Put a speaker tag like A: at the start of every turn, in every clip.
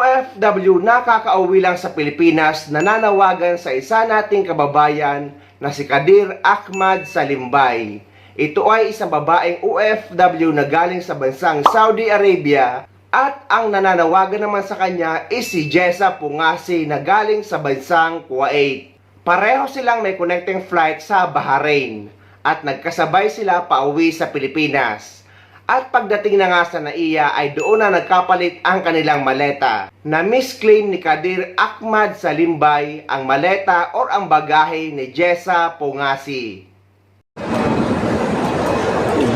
A: OFW na kakauwi lang sa Pilipinas nananawagan sa isa nating kababayan na si Kadir Ahmad sa Limbay. Ito ay isang babaeng OFW na galing sa bansang Saudi Arabia at ang nananawagan naman sa kanya is si Jessa Pungasi na galing sa bansang Kuwait. Pareho silang may connecting flight sa Bahrain at nagkasabay sila pauwi sa Pilipinas. At pagdating na nga sa NAIA ay doon na nagkapalit ang kanilang maleta. Na misclaim ni Kadir Ahmad sa Limbay ang maleta or ang bagahe ni Jessa Pungasi.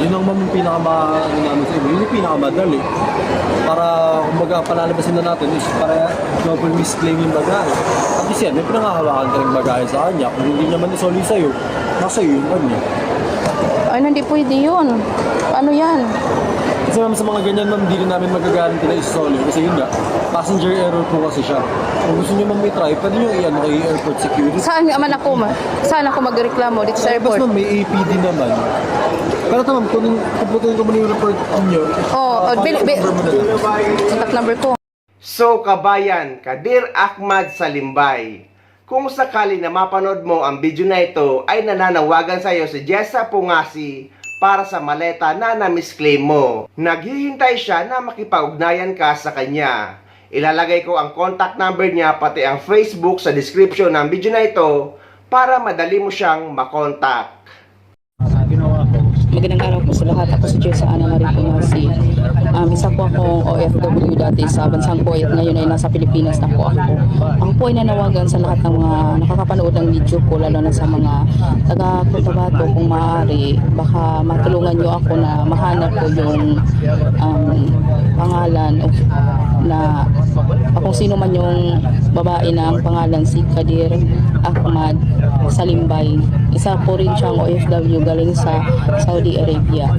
B: Yun ang yun yung pinakamadali. Para kumbaga palalabasin na natin is para double misclaim yung bagahe. At least yan, may pinangahawakan ka rin bagahe sa kanya. Kung hindi naman isoli sa'yo, nasa iyo yung kanya.
C: Ay, hindi pwede yun. Ano yan?
B: Kasi naman sa mga ganyan ma'am, hindi rin namin magagaranti na isoli. Kasi yun nga, passenger error po kasi siya. Kung gusto nyo ma'am may try, pwede nyo iyan kay airport security.
C: Saan ako magreklamo dito sa airport?
B: Tapos ma'am, may APD naman. Pero ito ma'am, kung puputuin ko muna yung report nyo,
C: contact number ko.
A: So kabayan, Kadir Ahmad sa Limbay. Kung sakali na mapanood mo ang video na ito, ay nananawagan sa iyo si Jessa Pungasi para sa maleta na na-misclaim mo. Naghihintay siya na makipag-ugnayan ka sa kanya. Ilalagay ko ang contact number niya pati ang Facebook sa description ng video na ito para madali mo siyang makontak.
C: Magandang araw po sa lahat. Ako si Jessa Ana Marie Pungasi. Isa po akong OFW dati sa bansang Kuwait. Ngayon ay nasa Pilipinas na po ako. Ako po ay nanawagan sa lahat ng mga nakakapanood ng video ko, lalo na sa mga taga-Cotabato, kung maaari, baka matulungan nyo ako na mahanap ko yung pangalan na kung sino man yung babae na ang pangalan si Kadir Ahmad sa Limbay. Isa po rin siyang OFW galing sa Saudi Arabia.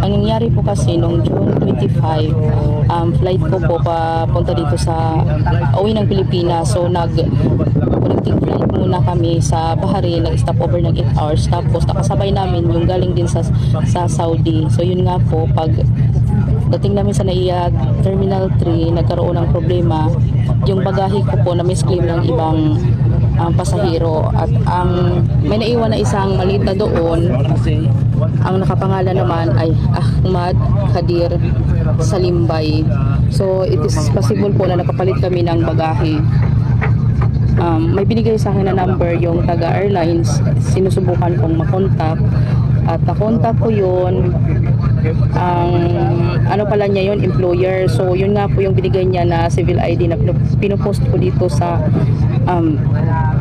C: Ang nangyari po kasi noong June 25, flight ko po papunta dito sa uwi ng Pilipinas. So connecting flight muna kami sa Bahrain, nag-stop over ng 8 hours. Tapos nakasabay namin yung galing din sa Saudi. So yun nga po, pag dating namin sa NAIA Terminal 3, nagkaroon ng problema. Yung bagahe ko po na misclaim ng ibang pasahero at may naiwan na isang malita doon. Ang nakapangalan naman ay Ahmad Kadir sa Limbay. So it is possible po na nakapalit kami ng bagahe. May binigay sa akin na number yung taga-airlines. Sinusubukan kong makontak at nakontak ko yun. Ano pala niya yun, employer. So yun nga po yung binigay niya na civil ID na pinupost ko dito sa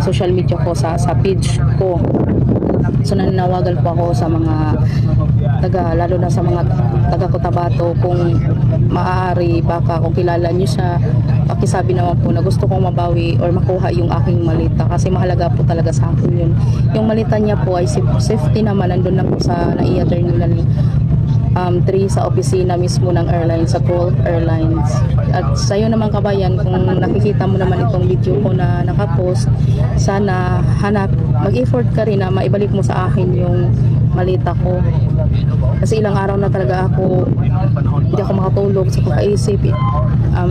C: social media ko, sa page ko. So nananawagan po ako sa mga lalo na sa mga taga-Cotabato, kung maaari, baka kung kilala niyo siya, pakisabi naman po na gusto kong mabawi or makuha yung aking malita, kasi mahalaga po talaga sa akin yun. Yung malita niya po ay safety naman, nandun na po sa NAIA Terminal 3 sa opisina mismo ng airlines, sa Gulf Airlines. At sa iyo naman kabayan, kung nakikita mo naman itong video ko na nakapost, sana mag-effort ka rin na maibalik mo sa akin yung malita ko. Kasi ilang araw na talaga hindi ako makatulog sa kakaisip.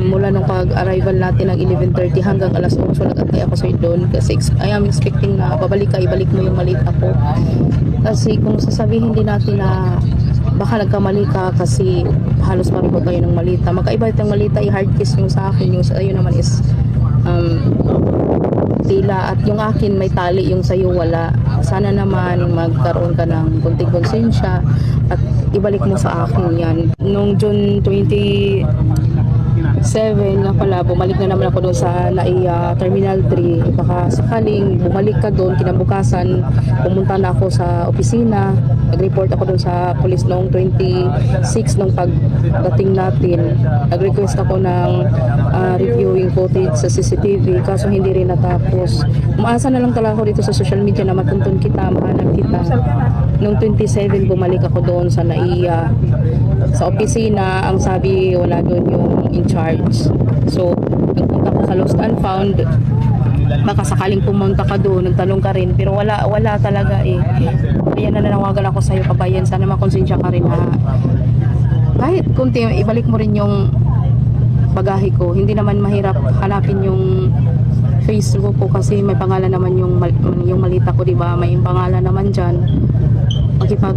C: Mula nung pag-arrival natin ng 11:30 hanggang alas 8, nag-antay ako sa'yo doon kasi I am expecting na ibalik mo yung malita ko. Kasi kung sasabihin din natin na baka nagkamali ka kasi halos pareho kayo ng malita, magkaiba itong malita, i-hard case yung sa akin, yung sa iyo naman is tila, at yung akin may tali, yung sa iyo wala. Sana naman magkaroon ka ng kunting konsensya at ibalik mo sa akin yan. Noong June 27 nga pala, bumalik na naman ako doon sa NAIA Terminal 3. Baka sakaling bumalik ka doon, kinabukasan pumunta na ako sa opisina, nag-report ako doon sa police noong 26 nung pagdating natin. Nag-request ako ng reviewing footage sa CCTV, kaso hindi rin natapos. Umaasa na lang talaga ako dito sa social media na matuntun kita, mahanap kita. Noong 27 bumalik ako doon sa NAIA. Sa opisina, ang sabi wala doon yung in charge. So nagpunta ko sa lost and found, baka sakaling pumunta ka doon, nagtanong ka rin, pero wala talaga eh. Kaya nananawagan ako sa iyo kabayan, sana makonsensya ka rin na kahit kunti ibalik mo rin yung bagahe ko. Hindi naman mahirap hanapin yung Facebook ko kasi may pangalan naman yung malita ko, di ba? May pangalan naman diyan. Makipag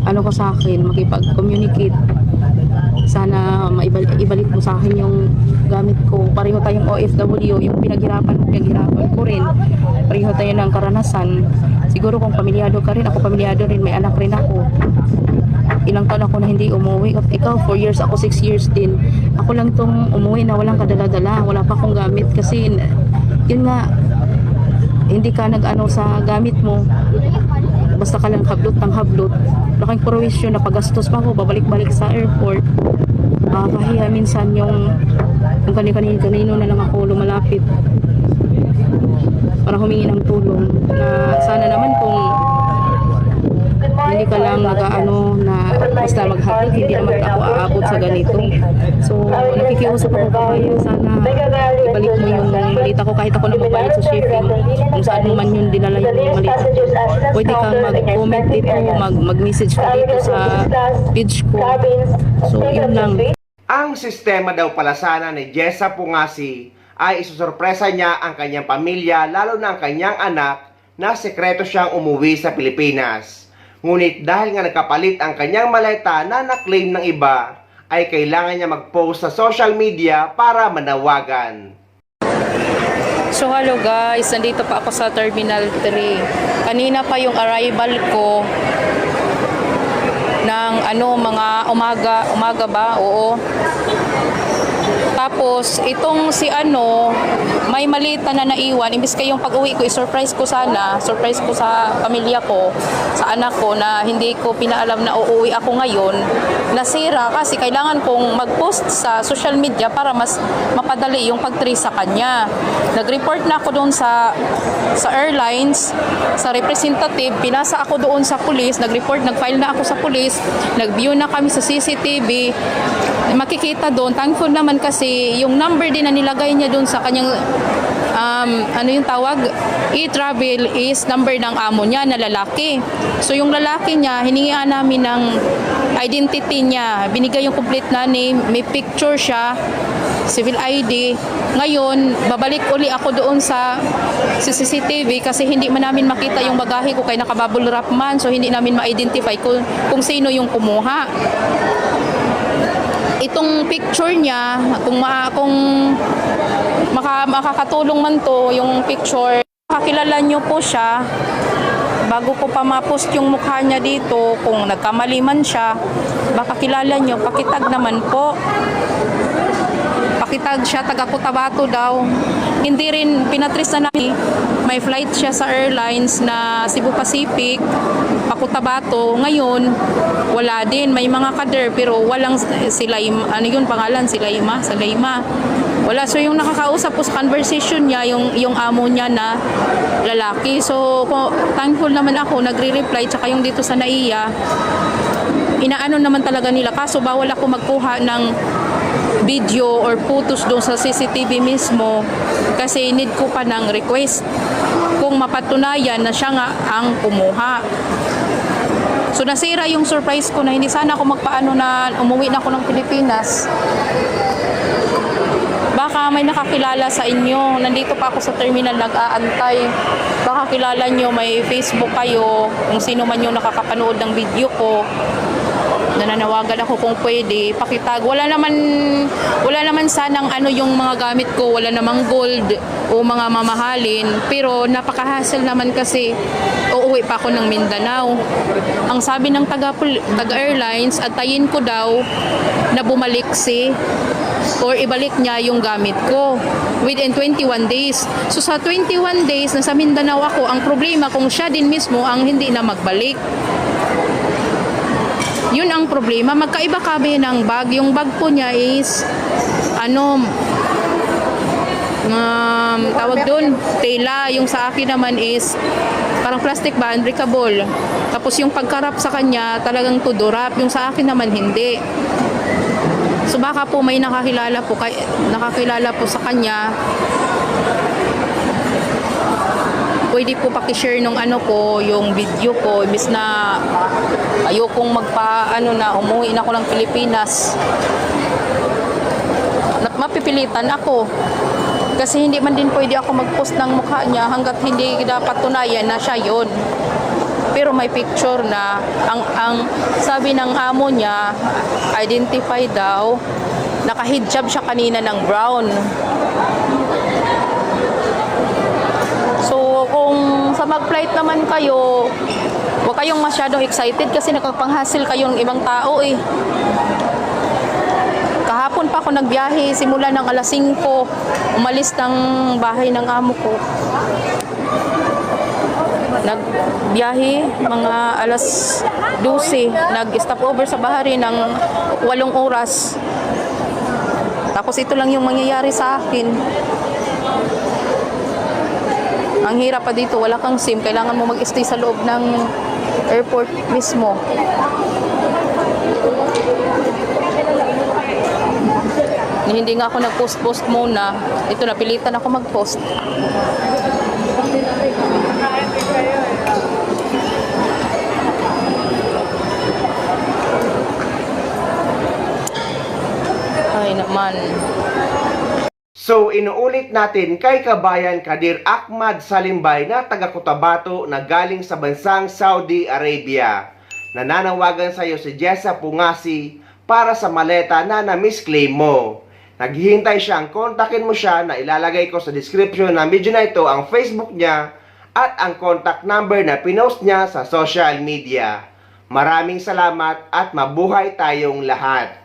C: ano ko sa akin, makipag-communicate. Sana ibalik mo sa akin yung gamit ko. Pareho tayong OFW, yung pinaghirapan ko rin. Pareho tayo ng karanasan. Siguro kung pamilyado ka rin, ako pamilyado rin, may anak rin ako. Ilang taon ako na hindi umuwi. Ikaw, 4 years, ako 6 years din. Ako lang tong umuwi na walang kadala-dala. Wala pa akong gamit kasi, yun nga, hindi ka nag-ano sa gamit mo. Basta ka lang hablot ng hablot. Laking prowisyon na pagastos pa ako, babalik-balik sa airport. Kahiya minsan yung kanino na lang ako lumalapit para humingi ng tulong. Na sana naman kung hindi ka lang nag-ano na basta maghatid, hindi naman ako aabot sa ganito. So, nakikiusap ako kayo, sana ibalik mo yung malita ko kahit ako na magbayad sa shipping. Kung saan mo man yun dinala yung malita ko. Pwede kang mag-comment dito, mag-message ka dito sa page ko. So, yun lang.
A: Ang sistema daw pala sana ni Jessa Pungasi ay isusurpresa niya ang kanyang pamilya, lalo na ang kanyang anak, na sekreto siyang umuwi sa Pilipinas. Ngunit dahil nga nagkapalit ang kanyang maleta na na-claim ng iba, ay kailangan niya mag-post sa social media para manawagan.
C: So hello guys, nandito pa ako sa Terminal 3. Kanina pa yung arrival ko ng mga umaga ba? Oo. Tapos itong si may malita na naiwan, imbis kayong pag-uwi ko i-surprise ko sana, surprise ko sa pamilya ko, sa anak ko na hindi ko pinaalam na uuwi ako ngayon. Nasira kasi kailangan kong mag-post sa social media para mas mapadali yung pag-trace sa kanya. Nag-report na ako doon sa airlines, sa representative, pinasa ako doon sa police, nag-file na ako sa police, nag-view na kami sa CCTV. Makikita doon, thankful naman kasi yung number din na nilagay niya doon sa kanyang yung tawag, e-travel is number ng amo niya na lalaki. So yung lalaki niya, hiningian namin ng identity niya, binigay yung complete na name, may picture siya, civil ID. Ngayon, babalik uli ako doon sa CCTV kasi hindi man namin makita yung bagahe ko kaya nakabubble wrap man, so hindi namin ma-identify kung sino yung kumuha. Itong picture niya, kung makakatulong man to yung picture, kakilala nyo po siya bago ko pa ma-post yung mukha niya dito. Kung nagkamali man siya, baka kilala nyo, pakitag naman po. Pakitag siya, taga Cotabato daw. Hindi rin pinatris na namin. May flight siya sa airlines na Cebu Pacific, Cotabato. Ngayon, wala din. May mga kader pero walang Silayma. Ano yun pangalan? Silayma? Wala. So yung nakakausap po sa conversation niya, yung amo niya na lalaki. So thankful naman ako, nagre-reply. Tsaka yung dito sa NAIA, inaano naman talaga nila. Kaso bawal ako magkuha ng video or photos doon sa CCTV mismo kasi need ko pa ng request kung mapatunayan na siya nga ang kumuha. So nasira yung surprise ko na hindi sana ako magpaano na umuwi na ako ng Pilipinas. Baka may nakakilala sa inyo. Nandito pa ako sa terminal nag-aantay. Baka kilala nyo, may Facebook kayo, kung sino man yung nakakapanood ng video ko. Nananawagan ako kung pwede pakitag. Wala naman sanang yung mga gamit ko, wala namang gold o mga mamahalin, pero napaka-hassle naman kasi uuwi pa ako ng Mindanao. Ang sabi ng taga-airlines, antayin ko daw na bumalik or ibalik niya yung gamit ko within 21 days. So sa 21 days nasa Mindanao ako, ang problema kung siya din mismo ang hindi na magbalik. Yun ang problema. Magkaiba kami ng bag. Yung bag po niya is tawag doon, tela. Yung sa akin naman is parang plastic ba, unbreakable. Tapos yung pagkarap sa kanya talagang tudurap. Yung sa akin naman hindi. So baka po may nakakilala po sa kanya. Pwede po paki-share nung yung video ko, imbis na ayokong umuwi na ako ng Pilipinas. mapipilitan ako. Kasi hindi man din pwede ako mag-post ng mukha niya hanggat hindi dapat tunayan na siya yon. Pero may picture na ang sabi ng amo niya, identify daw, nakahijab siya kanina ng brown. So kung sa mag-flight naman kayo, huwag kayong masyadong excited kasi nakapanghasil kayong ibang tao eh. Kahapon pa ako nagbiyahe, simula ng alas 5, umalis ng bahay ng amo ko. Nagbiyahe mga alas 12, nag-stop over sa Bahari ng 8 oras. Tapos ito lang yung mangyayari sa akin. Ang hirap pa dito, wala kang SIM, kailangan mo mag-stay sa loob ng airport mismo. Hindi nga ako nag-post muna. Ito, napilitan ako mag-post. Ay naman.
A: So inuulit natin kay kabayan Kadir Ahmad Salimbay na taga Cotabato na galing sa bansang Saudi Arabia. Nananawagan sa iyo si Jessa Pungasi para sa maleta na na-misclaim mo. Naghihintay siyang kontakin mo siya na ilalagay ko sa description ng video na ito ang Facebook niya at ang contact number na pinost niya sa social media. Maraming salamat at mabuhay tayong lahat.